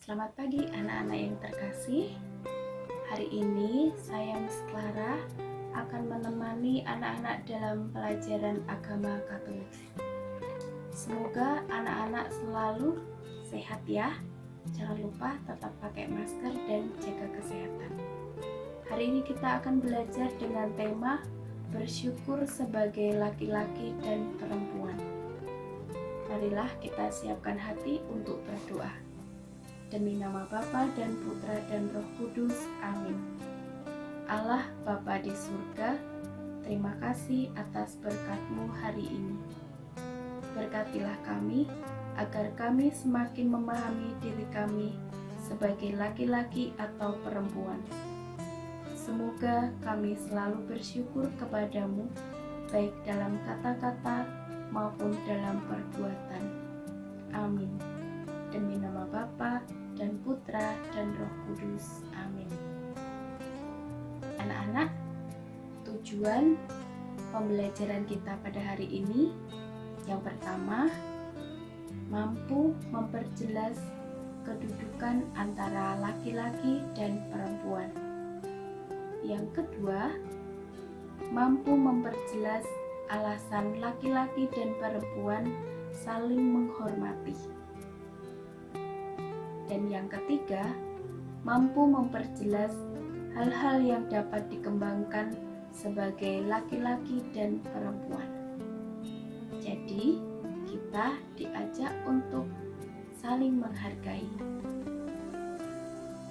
Selamat pagi anak-anak yang terkasih. Hari ini saya Miss Clara akan menemani anak-anak dalam pelajaran agama Katolik. Semoga anak-anak selalu sehat ya. Jangan lupa tetap pakai masker dan jaga kesehatan. Hari ini kita akan belajar dengan tema bersyukur sebagai laki-laki dan perempuan. Marilah kita siapkan hati untuk berdoa. Demi nama Bapa dan Putra dan Roh Kudus. Amin. Allah Bapa di surga, terima kasih atas berkat-Mu hari ini. Berkatilah kami, agar kami semakin memahami diri kami sebagai laki-laki atau perempuan. Semoga kami selalu bersyukur kepada-Mu, baik dalam kata-kata maupun dalam perbuatan. Amin. Demi nama Bapa dan Putra dan Roh Kudus. Amin. Anak-anak, tujuan pembelajaran kita pada hari ini yang pertama, mampu memperjelas kedudukan antara laki-laki dan perempuan. Yang kedua, mampu memperjelas alasan laki-laki dan perempuan saling menghormati. Dan yang ketiga, mampu memperjelas hal-hal yang dapat dikembangkan sebagai laki-laki dan perempuan. Jadi, kita diajak untuk saling menghargai.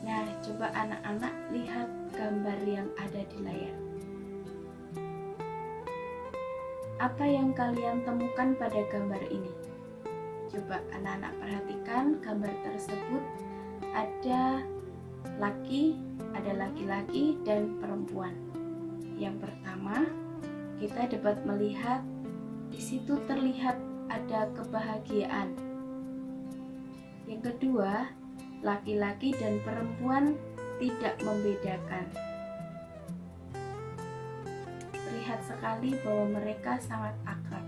Nah, coba anak-anak lihat gambar yang ada di layar. Apa yang kalian temukan pada gambar ini? Coba anak-anak perhatikan gambar tersebut, ada laki-laki dan perempuan. Yang pertama, kita dapat melihat di situ terlihat ada kebahagiaan. Yang kedua, laki-laki dan perempuan tidak membedakan. Terlihat sekali bahwa mereka sangat akrab.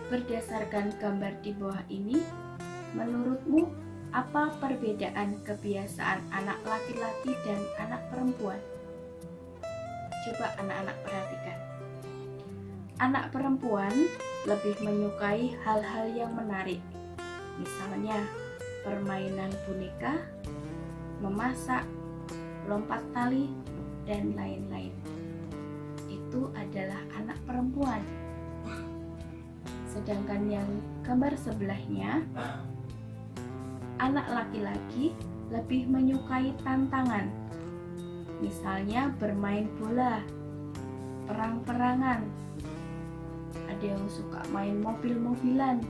Berdasarkan gambar di bawah ini, menurutmu apa perbedaan kebiasaan anak laki-laki dan anak perempuan? Coba anak-anak perhatikan. Anak perempuan lebih menyukai hal-hal yang menarik, misalnya permainan boneka, memasak, lompat tali, dan lain-lain. Itu adalah anak perempuan. Sedangkan yang gambar sebelahnya, anak laki-laki lebih menyukai tantangan, misalnya bermain bola, perang-perangan, ada yang suka main mobil-mobilan,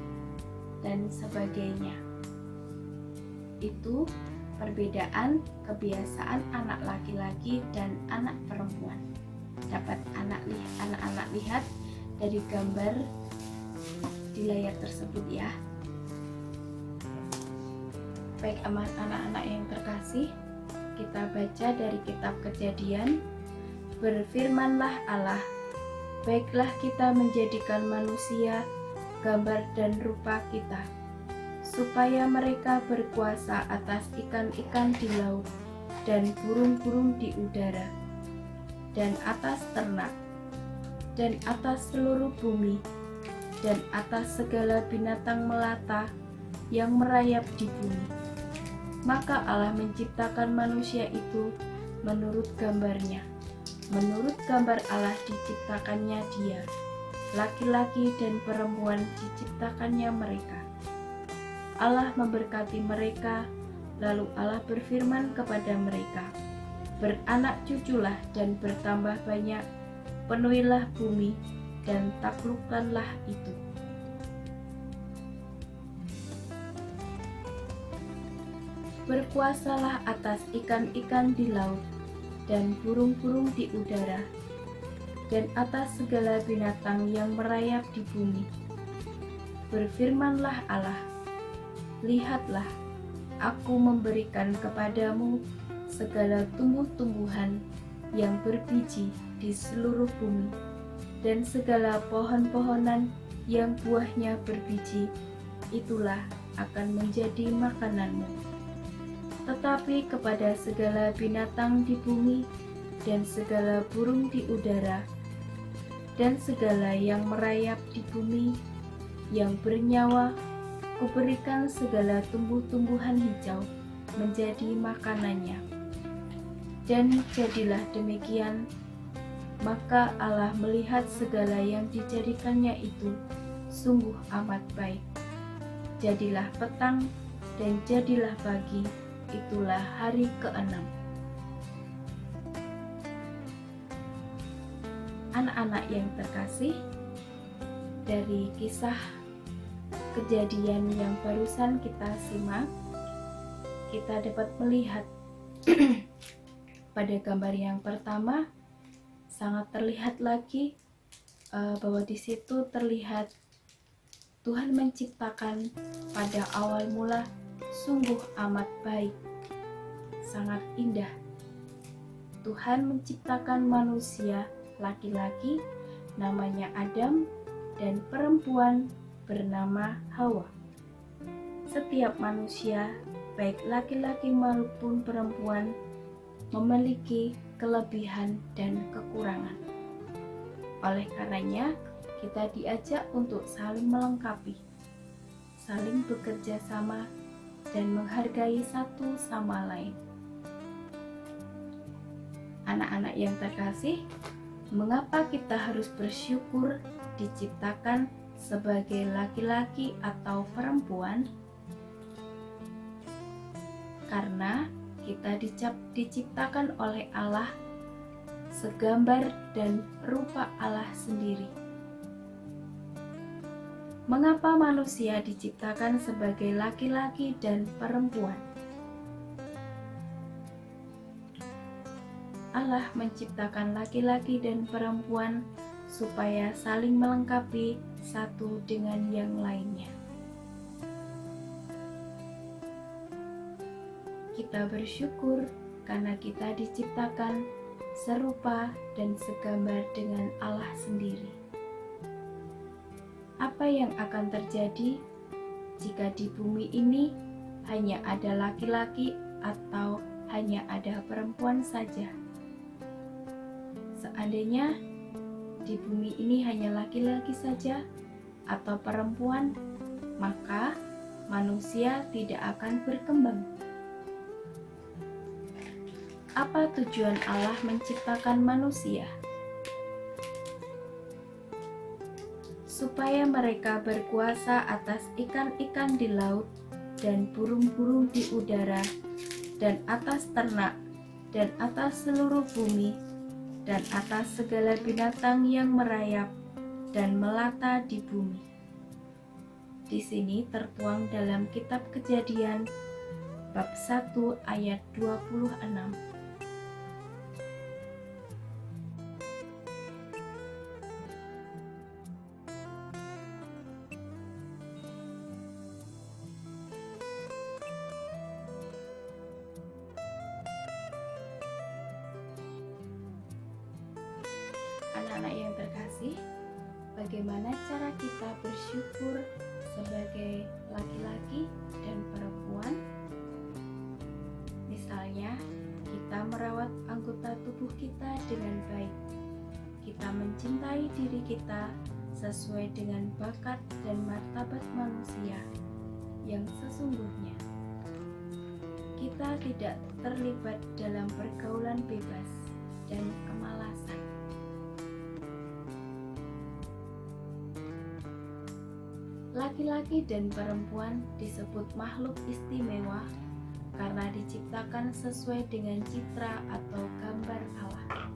dan sebagainya. Itu perbedaan kebiasaan anak laki-laki dan anak perempuan. Dapat anak-anak lihat dari gambar di layar tersebut ya. Baik anak-anak yang terkasih, kita baca dari kitab Kejadian. Berfirmanlah Allah, baiklah kita menjadikan manusia gambar dan rupa kita, supaya mereka berkuasa atas ikan-ikan di laut dan burung-burung di udara, dan atas ternak, dan atas seluruh bumi, dan atas segala binatang melata yang merayap di bumi. Maka Allah menciptakan manusia itu menurut gambarnya. Menurut gambar Allah diciptakannya dia. Laki-laki dan perempuan diciptakannya mereka. Allah memberkati mereka, lalu Allah berfirman kepada mereka, beranak cuculah dan bertambah banyak, penuhilah bumi dan taklukkanlah itu. Berkuasalah atas ikan-ikan di laut dan burung-burung di udara, dan atas segala binatang yang merayap di bumi. Berfirmanlah Allah, lihatlah, aku memberikan kepadamu segala tumbuh-tumbuhan yang berbiji di seluruh bumi, dan segala pohon-pohonan yang buahnya berbiji, itulah akan menjadi makananmu. tetapi kepada segala binatang di bumi dan segala burung di udara dan segala yang merayap di bumi yang bernyawa, kuberikan segala tumbuh-tumbuhan hijau menjadi makanannya. Dan jadilah demikian. Maka Allah melihat segala yang dijadikannya itu sungguh amat baik. Jadilah petang dan jadilah pagi, itulah hari ke-6. Anak-anak yang terkasih, dari kisah kejadian yang barusan kita simak, kita dapat melihat pada gambar yang pertama sangat terlihat lagi bahwa di situ terlihat Tuhan menciptakan pada awal mula sungguh amat baik, sangat indah. Tuhan menciptakan manusia laki-laki namanya Adam dan perempuan bernama Hawa. Setiap manusia, baik laki-laki maupun perempuan, memiliki kelebihan dan kekurangan. Oleh karenanya, kita diajak untuk saling melengkapi, saling bekerja sama, dan menghargai satu sama lain. Anak-anak yang terkasih, mengapa kita harus bersyukur diciptakan sebagai laki-laki atau perempuan? Karena kita diciptakan oleh Allah segambar dan rupa Allah sendiri. Mengapa manusia diciptakan sebagai laki-laki dan perempuan? Allah menciptakan laki-laki dan perempuan supaya saling melengkapi satu dengan yang lainnya. Kita bersyukur karena kita diciptakan serupa dan segambar dengan Allah sendiri. Apa yang akan terjadi jika di bumi ini hanya ada laki-laki atau hanya ada perempuan saja? Seandainya di bumi ini hanya laki-laki saja atau perempuan, maka manusia tidak akan berkembang. Apa tujuan Allah menciptakan manusia? Supaya mereka berkuasa atas ikan-ikan di laut dan burung-burung di udara dan atas ternak dan atas seluruh bumi dan atas segala binatang yang merayap dan melata di bumi. Di sini tertuang dalam kitab Kejadian bab 1 ayat 26. Anak-anak yang terkasih, bagaimana cara kita bersyukur sebagai laki-laki dan perempuan? Misalnya, kita merawat anggota tubuh kita dengan baik. Kita mencintai diri kita sesuai dengan bakat dan martabat manusia yang sesungguhnya. Kita tidak terlibat dalam pergaulan bebas dan kemalasan. Laki-laki dan perempuan disebut makhluk istimewa karena diciptakan sesuai dengan citra atau gambar Allah.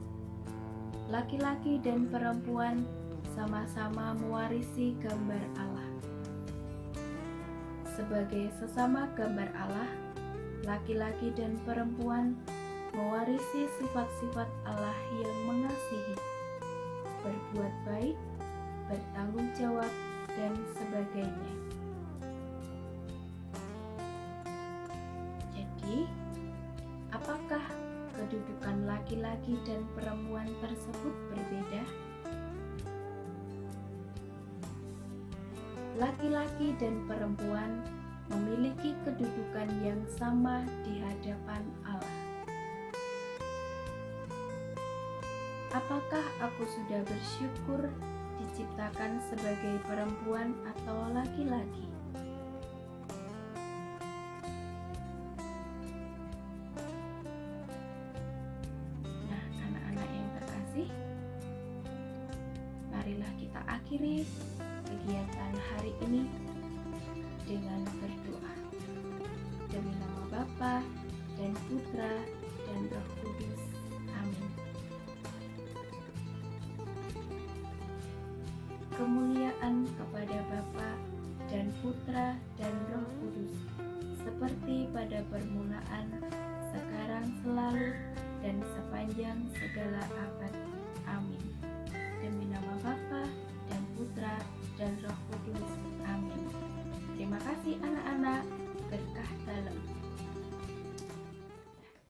Laki-laki dan perempuan sama-sama mewarisi gambar Allah. Sebagai sesama gambar Allah, laki-laki dan perempuan mewarisi sifat-sifat Allah yang mengasihi, berbuat baik, bertanggung jawab, dan sebagainya. Jadi, apakah kedudukan laki-laki dan perempuan tersebut berbeda? Laki-laki dan perempuan memiliki kedudukan yang yang sama di hadapan Allah. Apakah aku sudah bersyukur diciptakan sebagai perempuan atau laki-laki? Nah, anak-anak yang terkasih, marilah kita akhiri kegiatan hari ini dengan berdoa. Demi nama Bapa dan Putra dan Roh Kudus. Amin. Kemuliaan kepada Bapa dan Putra dan Roh Kudus, seperti pada permulaan, sekarang, selalu, dan sepanjang segala abad. Amin. Demi nama Bapa dan Putra dan Roh Kudus. Amin. Terima kasih anak-anak, berkah dalam.